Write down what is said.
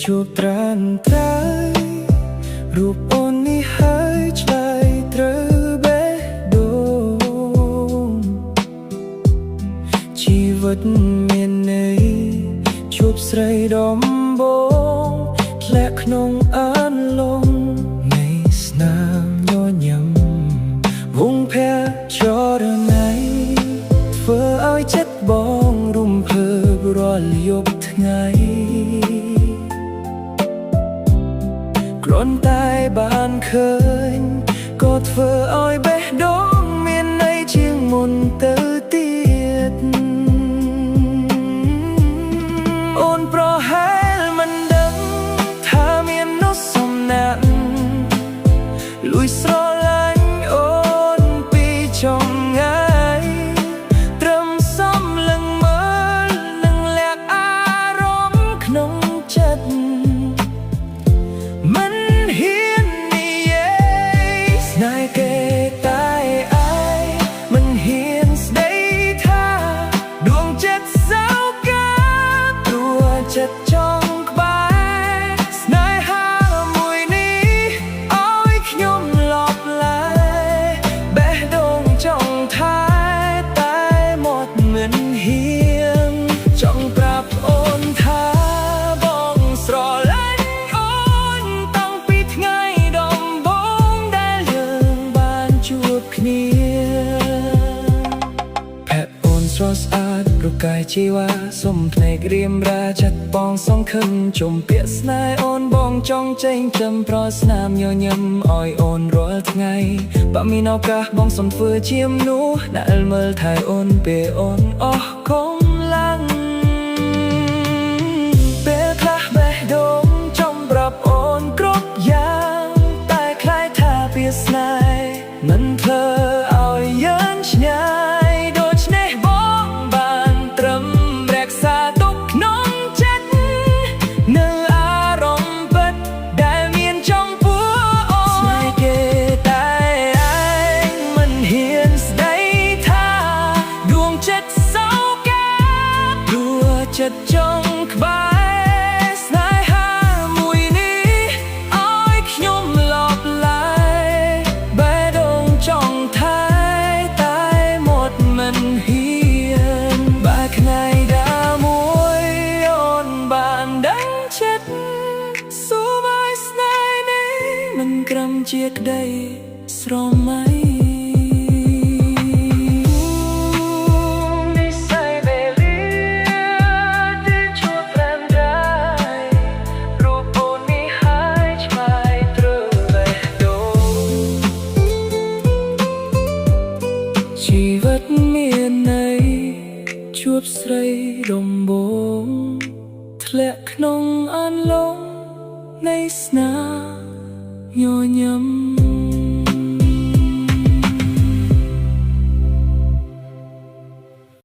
ជួបត្រានត្រៃរូបអូននេះហើយឆ្លៃត្រូវបេះដូងជីវិតមានន័យជួបស្រីដំបងធ្លាក់ក្នុងអានលងនៃស្នាមញញឹមវងភ័ក្រចរណៃធ្វើឲ្យចិត្តបងរំភើបរាល់យប់ថ្ងៃគ្រាន់តែបានឃើញក៏ធ្វើឲ្យបេះដូងមានន័យជាងមុនទៅទៀតអូនប្រហែលមិនដឹងថាមាននោះសំណាក់លួចស្រឡាញ់អូនពីចុងថ្ងៃត្រឹមសំលឹងមើលនឹងលាក់អារម្មណ៍ក្នុងចិត្តមិនហ៊ាននិយាយស្នេហ៍គេតែឯងមិនហ៊ានស្ដីថាដួងចិត្តសៅកាព្រោះចិត្តចង់ក្បែរស្នេហាមួយនេះឲ្យខ្ញុំលប់ឡាយបេះដូងចង់ថែតែមាត់មិនហ៊ានចង់ប្រាប់អូនថាបងស្រឡាញ់អូនតាំងពីថ្ងៃដំបូងដែលយើងបានជួបគ្នាភ័ក្រអូនស្រស់ស្អាតប្រកាយជីវ៉ាសុំភ្នែករៀមរាចិត្តបងសង្ឃឹមជុំពាក្យស្នេហ៍អូនបងចង់ចេញត្រឹមប្រស្នាមញញឹមឲ្យអូនរាល់ថ្ងៃបើមានឱកាសបងសុំធ្វើជាមនុស្សដែលមើលថែអូនពេលអូនអស់កម្លាំងពេលខ្លះបេះដូងចង់ប្រាប់អូនគ្រប់យ៉ាងតែខ្លាចថាពាក្យស្នេហ៍មិនធ្វើឲ្យយើងឆ្ងាយដូច្នេះបងបានត្រឹមរក្សាទុកក្នុងចិត្តនៅអារម្មណ៍ពិតដែលមានចំពោះអូនស្នេហ៍គេតែឯងមិនហ៊ានស្ដីថាដួងចិត្តសៅកាព្រោះចិត្តចង់ក្បែរស្នេហាមួយនេះឲ្យខ្ញុំលប់ឡាយបេះដូងចង់ថែតែមាត់មិនហ៊ានបើថ្ងៃដែលមួយអូនបានដឹងចិត្តសួរឲ្យស្នេហ៍នេះមិនក្រំជាក្តីស្រមៃនិស្ស័យវេលាដែលជួបប្រាំរៃរូបអូននេះហើយឆ្ងាយត្រូវបេះដូងជីវិតមានន័យជួបស្រីដំបងធ្លាក់ក្នុងអានលងនៃស្នាមញញឹម